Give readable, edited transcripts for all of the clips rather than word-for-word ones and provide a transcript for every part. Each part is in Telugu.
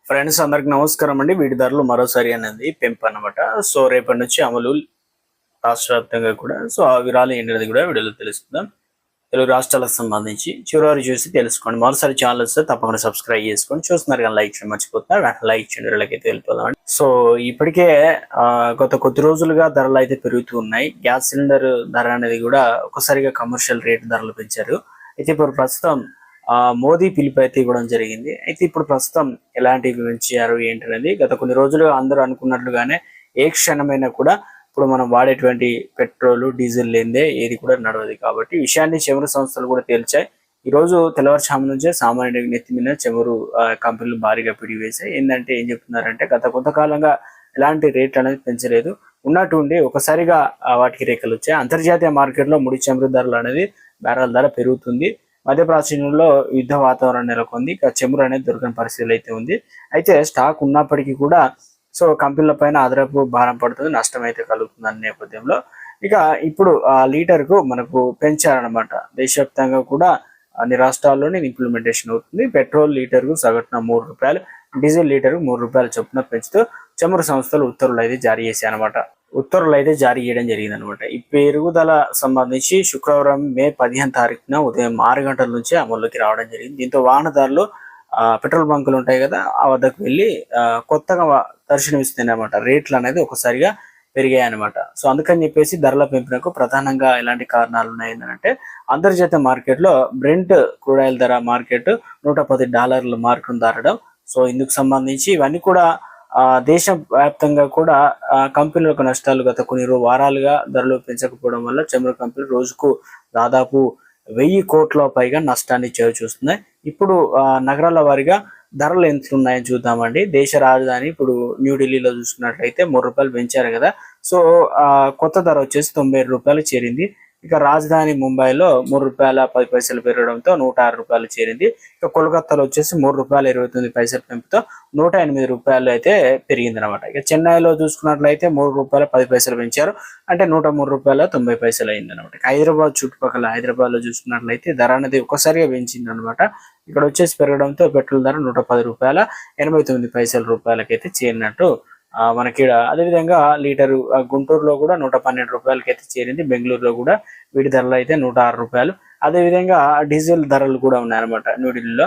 ఫ్రెండ్స్ అందరికి నమస్కారం అండి. వీటి ధరలు మరోసారి అనేది పెంపు అన్నమాట. సో రేపటి నుంచి అమలు రాష్ట్ర వ్యాప్తంగా కూడా. సో ఆ వివరాలు ఏంటనేది కూడా వీడియోలో తెలుసుకుందాం. తెలుగు రాష్ట్రాలకు సంబంధించి చివరి చూసి తెలుసుకోండి. మరోసారి ఛానల్ వస్తే తప్పకుండా సబ్స్క్రైబ్ చేసుకోండి. చూస్తున్నారు కానీ లైక్ చేయడం మర్చిపోతున్నారు. లైక్ చేయండి. వీళ్ళకైతే వెళ్ళిపోదాం. సో ఇప్పటికే గత కొద్ది రోజులుగా ధరలు అయితే పెరుగుతూ ఉన్నాయి. గ్యాస్ సిలిండర్ ధర అనేది కూడా ఒకసారిగా కమర్షియల్ రేట్ ధరలు పెంచారు. అయితే ఇప్పుడు ప్రస్తుతం మోదీ పిలుపు అయితే ఇవ్వడం జరిగింది. అయితే ఇప్పుడు ప్రస్తుతం ఎలాంటివి పెంచారు ఏంటనేది గత కొన్ని రోజులుగా అందరూ అనుకున్నట్లుగానే ఏ క్షణమైనా కూడా ఇప్పుడు మనం వాడేటువంటి పెట్రోల్ డీజిల్ లేదే ఏది కూడా నడవదు. కాబట్టి విషయాన్ని చమురు సంస్థలు కూడా తేల్చాయి. ఈ రోజు తెల్లవారుజాము నుంచే సామాన్యుడి నెత్తి మీద చమురు కంపెనీలు భారీగా పిడివేశాయి. ఏంటంటే ఏం చెప్తున్నారంటే గత కొంతకాలంగా ఎలాంటి రేట్లు అనేది పెంచలేదు. ఉన్నట్టుండి ఒకసారిగా వాటికి రేఖలు వచ్చాయి. అంతర్జాతీయ మార్కెట్లో ముడి చమురు ధరలు అనేది బ్యారెల్ ధర పెరుగుతుంది. మధ్య ప్రాచీనంలో యుద్ధ వాతావరణం నెలకొంది. ఇక చమురు అనేది దొరకని పరిస్థితులు అయితే ఉంది. అయితే స్టాక్ ఉన్నప్పటికీ కూడా సో కంపెనీల పైన అదనపు భారం పడుతుంది, నష్టం అయితే కలుగుతుంది అనే నేపథ్యంలో ఇక ఇప్పుడు లీటర్కు మనకు పెంచారనమాట. దేశవ్యాప్తంగా కూడా అన్ని రాష్ట్రాల్లోనే ఇంప్లిమెంటేషన్ అవుతుంది. పెట్రోల్ లీటర్కు సగటున ₹3, డీజిల్ లీటర్కు ₹3 చొప్పున పెంచుతూ చమురు సంస్థలు ఉత్తర్వులు అయితే జారీ చేశాయి అనమాట. ఉత్తర్వులు అయితే జారీ చేయడం జరిగింది అనమాట. ఈ పెరుగుదల సంబంధించి శుక్రవారం మే 15 తారీఖున ఉదయం 6 గంటల నుంచి అమల్లోకి రావడం జరిగింది. దీంతో వాహనదారులు పెట్రోల్ బంకులు ఉంటాయి కదా, ఆ వద్దకు వెళ్ళి కొత్తగా దర్శనమిస్తుంది అనమాట. రేట్లు అనేది ఒకసారిగా పెరిగాయి అనమాట. సో అందుకని చెప్పేసి ధరల పెంపునకు ప్రధానంగా ఎలాంటి కారణాలు ఉన్నాయంటే అంతర్జాతీయ మార్కెట్లో బ్రెంట్ క్రూడ్ ఆయిల్ ధర మార్కెట్ $110 మార్కును దాటడం. సో ఇందుకు సంబంధించి ఇవన్నీ కూడా దేశ వ్యాప్తంగా కూడా కంపెనీలకు నష్టాలు గత కొన్ని వారాలుగా ధరలు పెంచకపోవడం వల్ల చమురు కంపెనీలు రోజుకు దాదాపు 1000 కోట్ల పైగా నష్టాన్ని చూస్తున్నాయి. ఇప్పుడు నగరాల వారీగా ధరలు ఎంత ఉన్నాయని చూద్దామండి. దేశ రాజధాని ఇప్పుడు న్యూఢిల్లీలో చూసుకున్నట్లయితే ₹3 పెంచారు కదా. సో కొత్త ధర వచ్చేసి ₹97 చేరింది. ఇక రాజధాని ముంబైలో ₹3.10 పెరగడంతో ₹106 చేరింది. ఇక కోల్కతాలో వచ్చేసి ₹3.29 పెంపుతో ₹108 అయితే పెరిగింది అనమాట. ఇక చెన్నైలో చూసుకున్నట్లయితే ₹3.10 పెంచారు, అంటే ₹103.90 అయింది అనమాట. హైదరాబాద్ చుట్టుపక్కల హైదరాబాద్ లో చూసుకున్నట్లయితే ధర అనేది ఒక్కసారిగా పెంచింది అనమాట. ఇక్కడ వచ్చేసి పెరగడంతో పెట్రోల్ ధర ₹110.89 అయితే చేరినట్టు మనకి అదేవిధంగా లీటరు గుంటూరులో కూడా ₹112 అయితే చేరింది. బెంగళూరులో కూడా వీటి ధరలు అయితే ₹106. అదేవిధంగా డీజిల్ ధరలు కూడా ఉన్నాయన్నమాట. న్యూఢిల్లీలో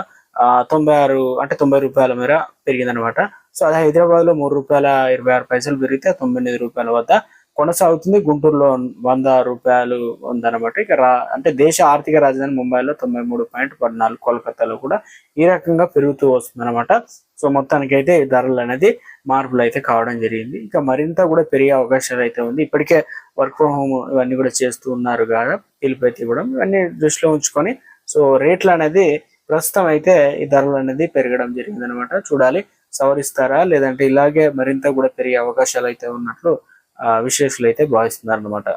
96 అంటే ₹90 మేర పెరిగిందనమాట. సో అదే హైదరాబాద్ లో ₹3.26 పెరిగితే ₹98 వద్ద కొనసాగుతుంది. గుంటూరులో ₹100 ఉందన్నమాట. ఇక అంటే దేశ ఆర్థిక రాజధాని ముంబైలో 93.14, కోల్కతాలో కూడా ఈ రకంగా పెరుగుతూ వస్తుంది అనమాట. సో మొత్తానికి అయితే ధరలు అనేది మార్పులు అయితే కావడం జరిగింది. ఇక మరింత కూడా పెరిగే అవకాశాలు అయితే ఉంది. ఇప్పటికే వర్క్ ఫ్రమ్ హోమ్ ఇవన్నీ కూడా చేస్తూ ఉన్నారు కదా, పిలుపు అయితే ఇవ్వడం, ఇవన్నీ దృష్టిలో ఉంచుకొని సో రేట్లు అనేది ప్రస్తుతం అయితే ఈ ధరలు అనేది పెరగడం జరిగింది అనమాట. చూడాలి సవరిస్తారా లేదంటే ఇలాగే మరింత కూడా పెరిగే అవకాశాలు అయితే ఉన్నట్లు విశ్లేషకులు అయితే భావిస్తున్నారు అనమాట.